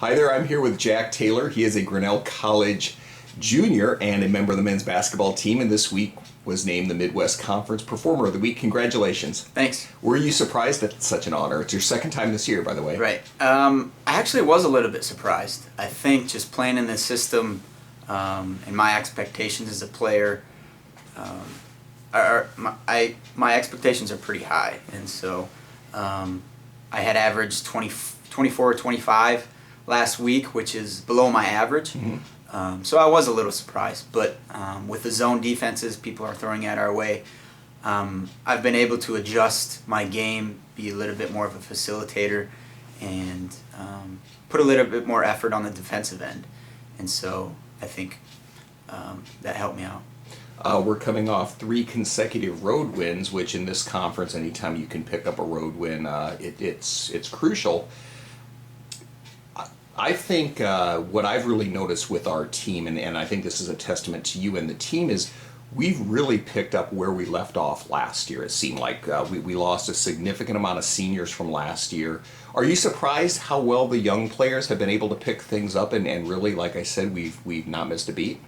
Hi there, I'm here with Jack Taylor. He is a Grinnell College junior and a member of the men's basketball team, and this week was named the Midwest Conference Performer of the Week. Congratulations. Thanks. Were you surprised at such an honor? It's your second time this year, by the way. Right. I actually was a little bit surprised. I think just playing in this system and my expectations as a player, my expectations are pretty high. And so I had averaged 24 or 25 last week, which is below my average. So I was a little surprised, but with the zone defenses people are throwing at our way, I've been able to adjust my game, be a little bit more of a facilitator, and put a little bit more effort on the defensive end. And so I think that helped me out. We're coming off 3 consecutive road wins, which in this conference, anytime you can pick up a road win, it's crucial. I think what I've really noticed with our team, and I think this is a testament to you and the team, is we've really picked up where we left off last year. It seemed like we lost a significant amount of seniors from last year. Are you surprised how well the young players have been able to pick things up and really, like I said, we've not missed a beat?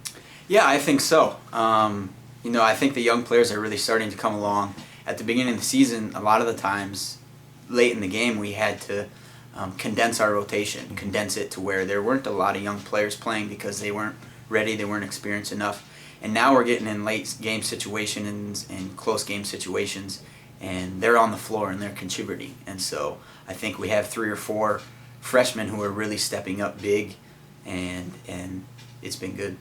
Yeah, I think so. I think the young players are really starting to come along. At the beginning of the season, a lot of the times, late in the game, we had to condense our rotation, condense it to where there weren't a lot of young players playing because they weren't ready, they weren't experienced enough. And now we're getting in late game situations and close game situations, and they're on the floor and they're contributing. And so I think we have 3 or 4 freshmen who are really stepping up big, and it's been good.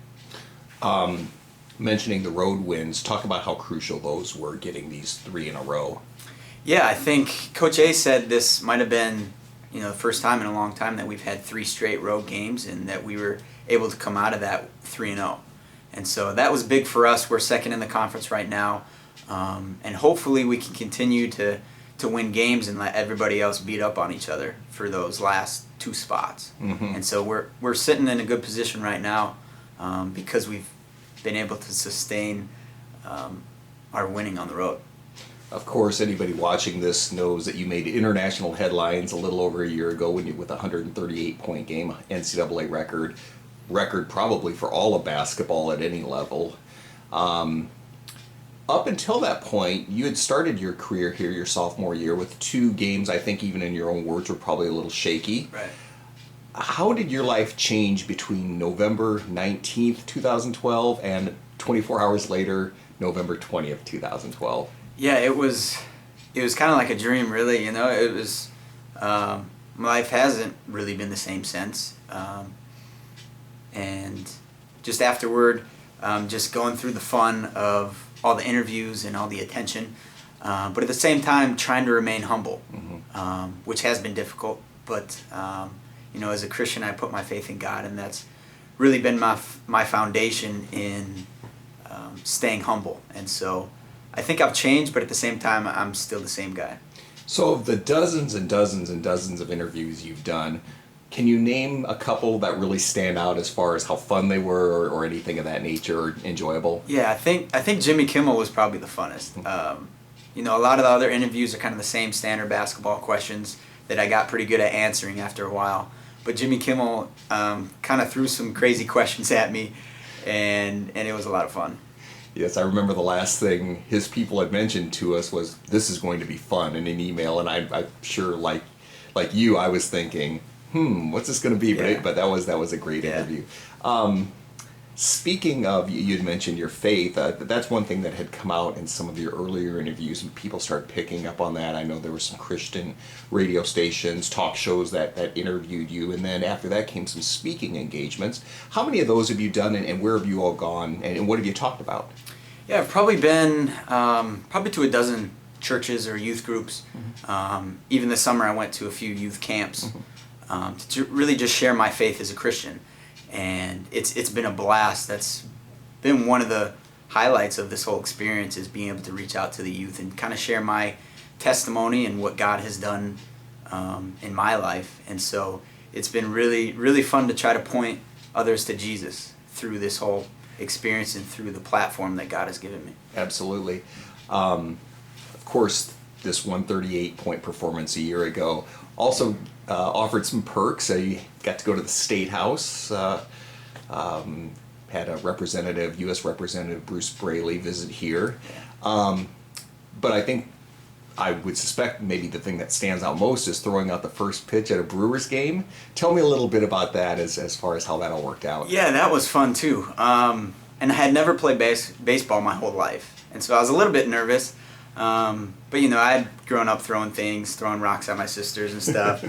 Mentioning the road wins, talk about how crucial those were, getting these 3 in a row. Yeah, I think Coach A said this might have been the first time in a long time that we've had 3 straight road games and that we were able to come out of that 3-0. And so that was big for us. We're second in the conference right now, and hopefully we can continue to win games and let everybody else beat up on each other for those last 2 spots. And so we're sitting in a good position right now because we've been able to sustain our winning on the road. Of course, anybody watching this knows that you made international headlines a little over a year ago with a 138-point game, NCAA record probably for all of basketball at any level. Up until that point, you had started your career here your sophomore year with 2 games, I think even in your own words, were probably a little shaky. Right. How did your life change between November 19th, 2012 and 24 hours later, November 20th, 2012? Yeah, it was kind of like a dream, really. It was my life hasn't really been the same since, and just afterward, just going through the fun of all the interviews and all the attention, but at the same time trying to remain humble, which has been difficult. But as a Christian, I put my faith in God, and that's really been my foundation in staying humble. And so I think I've changed, but at the same time, I'm still the same guy. So of the dozens and dozens and dozens of interviews you've done, can you name a couple that really stand out as far as how fun they were or anything of that nature, or enjoyable? Yeah, I think Jimmy Kimmel was probably the funnest. A lot of the other interviews are kind of the same standard basketball questions that I got pretty good at answering after a while. But Jimmy Kimmel kind of threw some crazy questions at me, and it was a lot of fun. Yes, I remember the last thing his people had mentioned to us was, "This is going to be fun," in an email, and I'm sure, like you, I was thinking, what's this going to be? Yeah. But that was a great interview. Speaking of, you had mentioned your faith. That's one thing that had come out in some of your earlier interviews, and people started picking up on that. I know there were some Christian radio stations, talk shows that interviewed you, and then after that came some speaking engagements. How many of those have you done, and where have you all gone, and what have you talked about? Yeah, I've probably been to a dozen churches or youth groups. Even this summer I went to a few youth camps to really just share my faith as a Christian. And it's been a blast. That's been one of the highlights of this whole experience, is being able to reach out to the youth and kind of share my testimony and what God has done in my life. And so it's been really, really fun to try to point others to Jesus through this whole experience and through the platform that God has given me. Absolutely. Of course, this 138-point performance a year ago also offered some perks. You got to go to the State House. Had a representative, U.S. Representative Bruce Braley visit here. But I think I would suspect maybe the thing that stands out most is throwing out the first pitch at a Brewers game. Tell me a little bit about that as far as how that all worked out. Yeah, that was fun too. And I had never played baseball my whole life. And so I was a little bit nervous. But, you know, I had grown up throwing rocks at my sisters and stuff.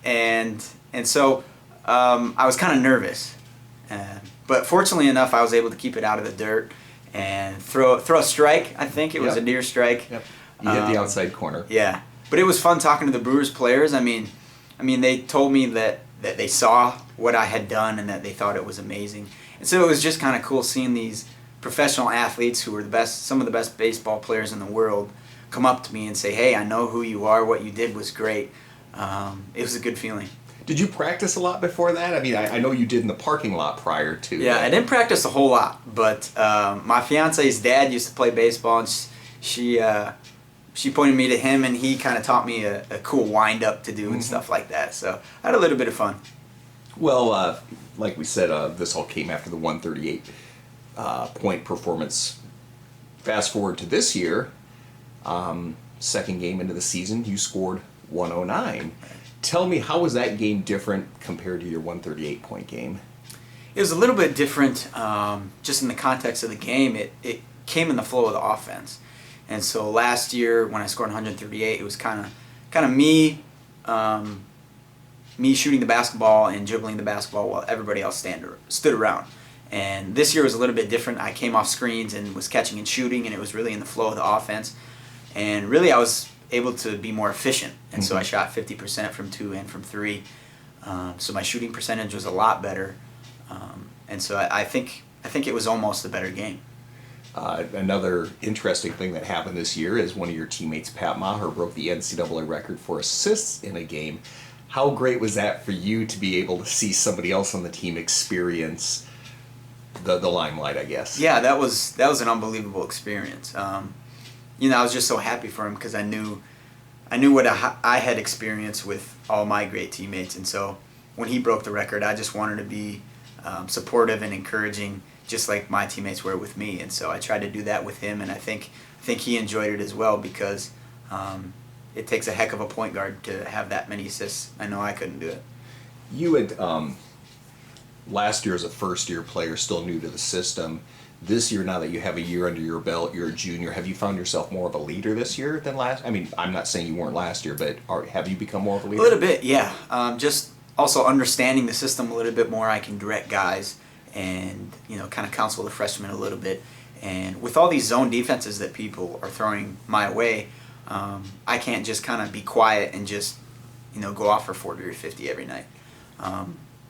And so I was kind of nervous. But fortunately enough, I was able to keep it out of the dirt and throw a strike. I think it was a near strike. Yep. You hit the outside corner. Yeah. But it was fun talking to the Brewers players. I mean, they told me that they saw what I had done and that they thought it was amazing. And so it was just kind of cool seeing these professional athletes who were some of the best baseball players in the world come up to me and say, "Hey, I know who you are. What you did was great." It was a good feeling. Did you practice a lot before that? I mean, I know you did in the parking lot prior to. Yeah, I didn't practice a whole lot, but my fiance's dad used to play baseball, and she pointed me to him, and he kind of taught me a cool wind-up to do and stuff like that. So I had a little bit of fun. Well, like we said, this all came after the 138 point performance. Fast forward to this year, second game into the season, you scored 109. Tell me, how was that game different compared to your 138 point game? It was a little bit different, just in the context of the game. It came in the flow of the offense, and so last year when I scored 138, it was kind of me shooting the basketball and dribbling the basketball while everybody else stood around. And this year was a little bit different. I came off screens and was catching and shooting, and it was really in the flow of the offense. And really, I was able to be more efficient, and so I shot 50% from 2 and from 3. So my shooting percentage was a lot better, and so I think it was almost a better game. Another interesting thing that happened this year is one of your teammates, Pat Maher, broke the NCAA record for assists in a game. How great was that for you to be able to see somebody else on the team experience the limelight, I guess? Yeah, that was an unbelievable experience. You know, I was just so happy for him because I knew what I had experienced with all my great teammates, and so when he broke the record, I just wanted to be supportive and encouraging, just like my teammates were with me. And so I tried to do that with him, and I think he enjoyed it as well because it takes a heck of a point guard to have that many assists. I know I couldn't do it. You had last year as a first-year player, still new to the system. This year, now that you have a year under your belt, you're a junior, have you found yourself more of a leader this year than last? I mean, I'm not saying you weren't last year, but have you become more of a leader? A little bit, yeah. Just also understanding the system a little bit more. I can direct guys and, you know, kind of counsel the freshmen a little bit. And with all these zone defenses that people are throwing my way, I can't just kind of be quiet and just, you know, go off for 40 or 50 every night.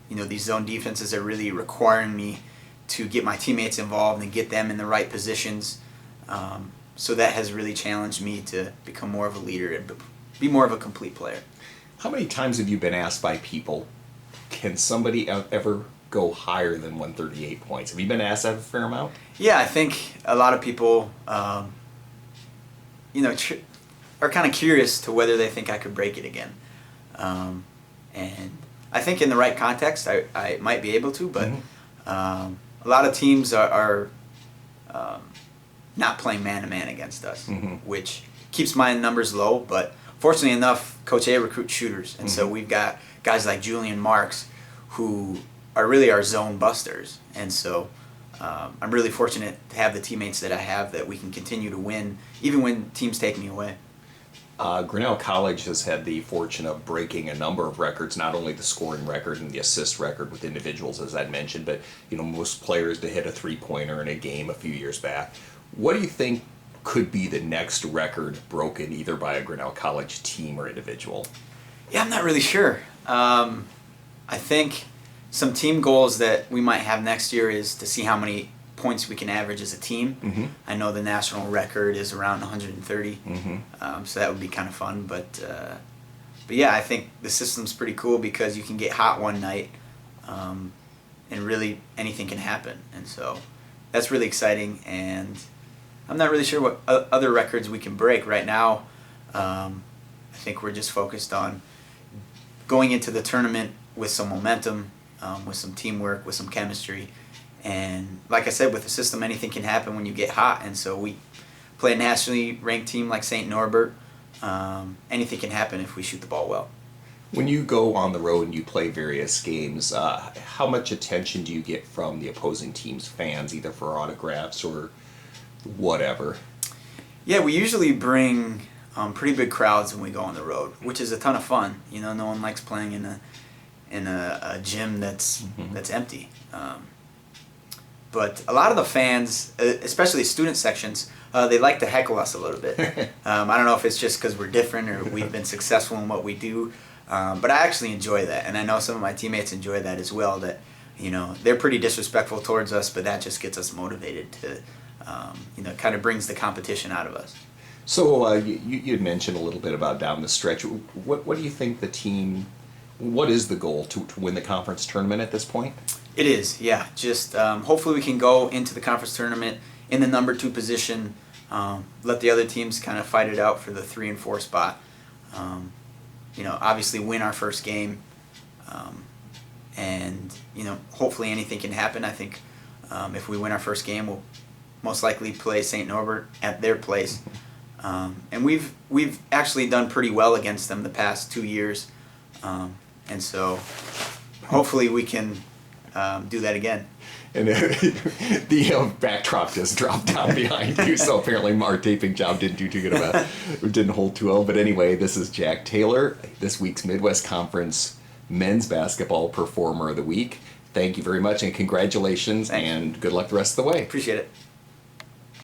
You know, these zone defenses are really requiring me to get my teammates involved and get them in the right positions. So that has really challenged me to become more of a leader and be more of a complete player. How many times have you been asked by people, can somebody ever go higher than 138 points? Have you been asked that a fair amount? Yeah, I think a lot of people, you know, are kind of curious to whether they think I could break it again. And I think in the right context, I might be able to, but a lot of teams are not playing man-to-man against us, which keeps my numbers low. But fortunately enough, Coach A recruits shooters, and so we've got guys like Julian Marks who are really our zone busters. And so I'm really fortunate to have the teammates that I have that we can continue to win, even when teams take me away. Grinnell College has had the fortune of breaking a number of records, not only the scoring record and the assist record with individuals, as I'd mentioned, but you know, most players to hit a three-pointer in a game a few years back. What do you think could be the next record broken either by a Grinnell College team or individual? Yeah, I'm not really sure. I think some team goals that we might have next year is to see how many points we can average as a team. I know the national record is around 130, so that would be kind of fun. But yeah, I think the system's pretty cool because you can get hot one night, and really anything can happen. And so that's really exciting. And I'm not really sure what other records we can break right now. I think we're just focused on going into the tournament with some momentum, with some teamwork, with some chemistry. And like I said, with the system, anything can happen when you get hot. And so we play a nationally ranked team like St. Norbert. Anything can happen if we shoot the ball well. When you go on the road and you play various games, how much attention do you get from the opposing team's fans, either for autographs or whatever? Yeah, we usually bring pretty big crowds when we go on the road, which is a ton of fun. You know, no one likes playing in a gym that's empty. But a lot of the fans, especially student sections, they like to heckle us a little bit. I don't know if it's just because we're different or we've been successful in what we do, but I actually enjoy that, and I know some of my teammates enjoy that as well. That, you know, they're pretty disrespectful towards us, but that just gets us motivated to, you know, kind of brings the competition out of us. So you had mentioned a little bit about down the stretch. What do you think the team? What is the goal to win the conference tournament at this point? It is, yeah. Just hopefully we can go into the conference tournament in the number 2 position. Let the other teams kind of fight it out for the 3 and 4 spot. You know, obviously win our first game, and you know, hopefully anything can happen. I think if we win our first game, we'll most likely play St. Norbert at their place, and we've actually done pretty well against them the past 2 years, and so hopefully we can do that again. And the backdrop just dropped down behind you, so apparently our taping job didn't do too good didn't hold too well. But anyway, this is Jack Taylor, this week's Midwest Conference Men's Basketball Performer of the Week. Thank you very much, and congratulations, Thanks. and good luck the rest of the way. Appreciate it.